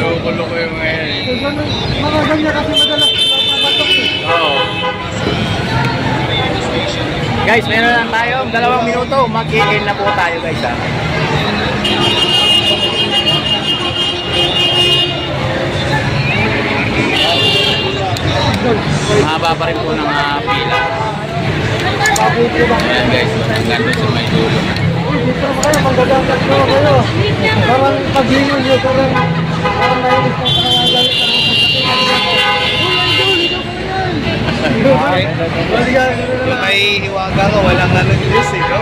Loko-loko yung ngayon eh. Mga ganyan kasi madalas matok eh. Oo. Guys, meron lang tayo. 2 minuto. Mag-i-end na po tayo guys ha. Mahaba pa rin po ng pila. Ayan guys, hanggang doon sa may dulo. Dito naman kayo, manggagatas naman kayo. Parang paglingon nyo, parang nainis na panangalit na mga Kung may hiwaga ka, walang nag-list eh. No?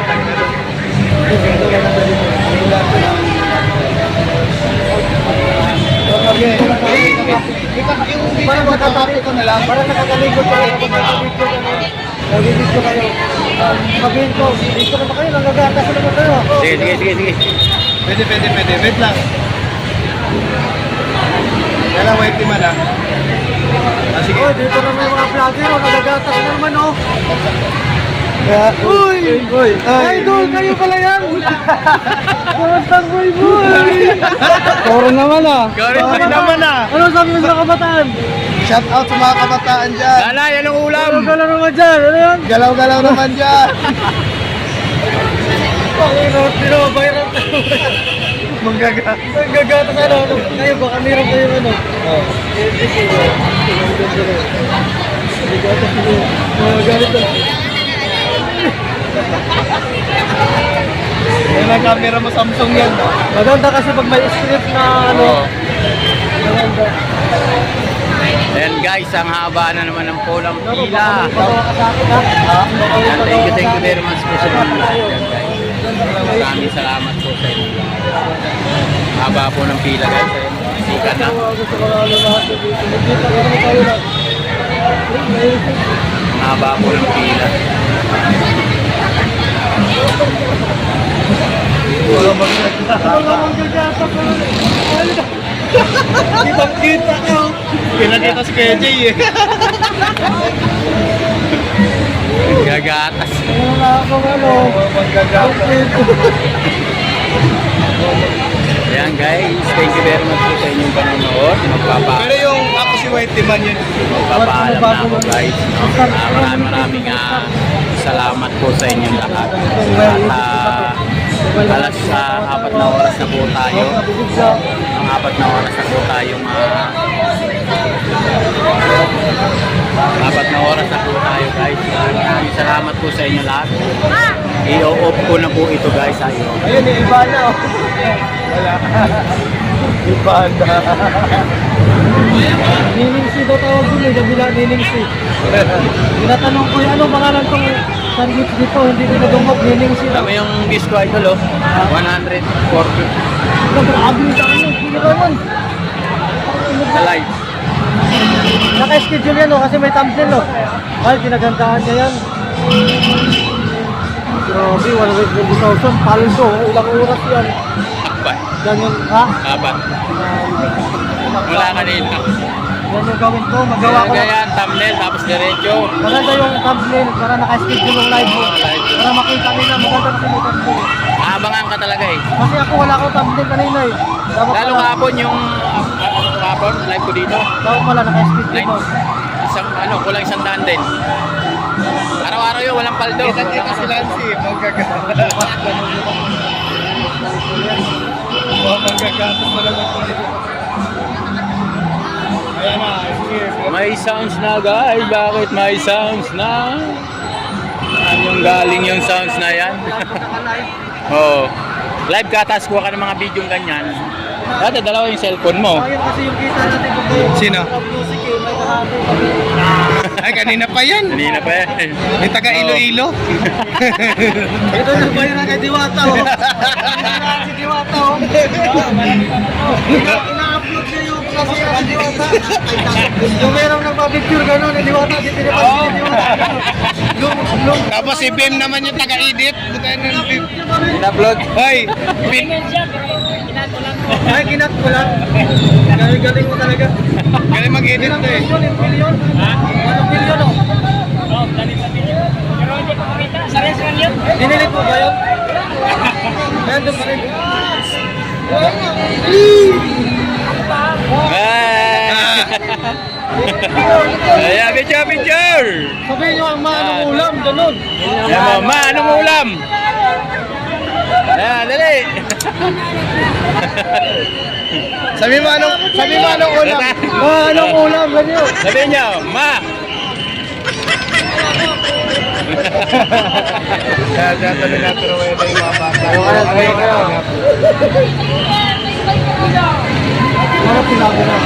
Parang nakatapit ko na lang. Parang nakakaligot kayo. Nag-video kayo. Sabihin ko, dito naman kayo, nanggagatas naman kayo. Sige. Pwede. Wait lang. Kailan wait lima lang. Ah, sige. Oh, dito naman yung mga vlogger, nagagatas na naman, oh. Uy! Idol, kayo pala yan! Kumastang boy! Toro naman, ah. Sorry naman ah. Ano sabi mo sa kabataan? Shout out sa mga kabataan dyan. Gala, yan ang ulam! Ano ka lang naman dyan? Ano yan? Galaw-galaw naman dyan. Pinabayaran tayo. Manggagatas ano? Kayo, baka meron kayo ano? Oo. Manggagatas ano? Magalit na. yung camera mo Samsung yan. Maganda kasi pag may script na ano. Oo. Maganda. Ayan guys, ang haba na naman ng pulang Ano, pila. baka may ka sa akin ha. Ayan, thank you very much po sa inyo lahat yan, guys. Maraming salamat po sa inyo. Haba po ng pila guys. Ayan, sikat na. Gusto ko na lahat dito. Nagkita ko naman tayo lang. Ang haba po ng pila. Wala magkakasa ko. Kitang-kita ko. Pinakita si Kuya Jay eh. Gagatas. Wala akong ano. Ayan guys, thank you very much po sa inyong panonood. Pero yung ako si Whitey man yun. Magpapaalam na ako guys. No? Maraming salamat po sa inyong lahat. At alas 4 na oras na po tayo. Ang 4 na oras na po tayo 4 na oras na po tayo guys. Maraming salamat po sa inyo lahat. I-off ko na po ito guys. Ayun, iba na. Wala. Iba na. Niningsi daw tawag dun eh. Kabila niningsi. Tinatanong ko yung ano pangalan tong sandwich dito. Hindi ko nadungkot. Niningsi daw. Kami yung disco idol 140 Grabe sa ano. Hindi ko naman. sa live. Naka-schedule yan kasi may thumbnail Ay, ginagandahan niya yan. Grabe, 120,000. Paldo. Ilang oras yan. Akbat. Ganyan, ha? Apat. Mula kanina. Yan yung gawin ko. Magawa ko. Kaya yan, thumbnail, tapos diretso. Maganda yung thumbnail para naka-schedule yung live mo. Live. Para makita nila. Maganda kasi may thumbnail. Abangan ka talaga eh. Kasi ako wala akong thumbnail kanina eh. Dapat Lalo pala- kahapon yung kahapon, live ko dito. Dapat pala naka-schedule Line, mo. kulang isang daan din. Araw-araw yun, walang paldo. Kita si Lancy. Manggagatas pa naman ko dito. Ayan na, sige. May sounds na guys, bakit may sounds na? Saan yung galing yung sounds na yan? Oo. Live ka, tapos kuha ka ng mga video ganyan. Dati dalawa yung cellphone mo. Ayun kasi yung kita natin pag Sino? music eh. May kahapon. Ay, kanina pa yan. Kanina pa yan. May taga Iloilo. Ito yung bayan kay Diwata oh. Si Diwata oh. Ina-upload niya yung kasi si Diwata. Yung merong nagpa-picture gano'n ni Diwata. Di pinipansin ni Diwata. Yung Tapos si Bim naman yung taga-edit. Buta ng Bim. In-upload. Hoy, Bim. ay kinat ko lang. Galing mo talaga. Galing mag-edit Ilang to eh. milyon? Ilang milyon? Anong milyon oh? Dinilit mo ba yun? Ayan doon pa rin. Ayan, picture! Sabihin nyo ang maanong ulam, ganun. Ayan mo, ma, anong ulam? Ayan, dali! Sabi mo anong ulam. Maanong ulam, ganyan. Sabihin niyo, ma! Kaya tuloy na pero wala yung mga bata. Ano pinago na?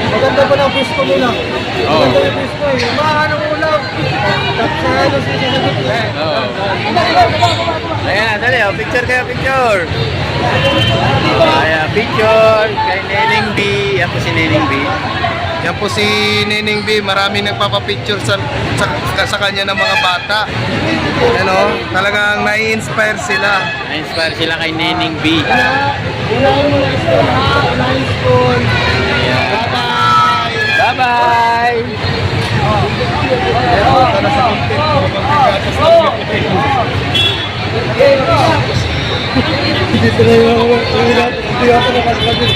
Maganda pa ng pisto nila. Oo. Maganda yung pisto eh. Maanong ulam. Tapos na ano sinasagot eh. Oo. Ayan na, dali, picture kayo, picture! Ayan, picture kay Neneng B. Ako si Neneng B. Yan po si Neneng B, marami nagpapapicture sa kanya ng mga bata. Ano, talagang nai-inspire sila. Na-inspire sila kay Neneng B. Unahin mo na school ha. Unahin school. Ayan. Bye-bye! Bye-bye! Ito na sa content. Dito na yung hindi ako nakasabit.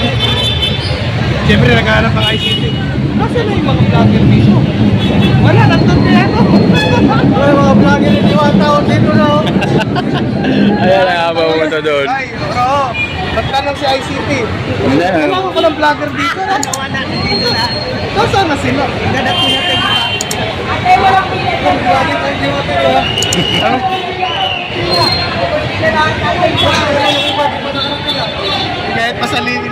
Siyempre, naghahanap ng ICT. Nasaan na yung mga vlogger dito? Wala, nandun kaya ako. Ay, mga vlogger ni Diwata o dito na oh. Ayan ang habang mo to doon. Ay, oo. Nagtanong si ICT. Kailangan ko ng vlogger dito. Nasaan na sila? Ganap nila tayo. Ate, walang pili. Vlogger tayo Diwata. Ano? Kahit pasalin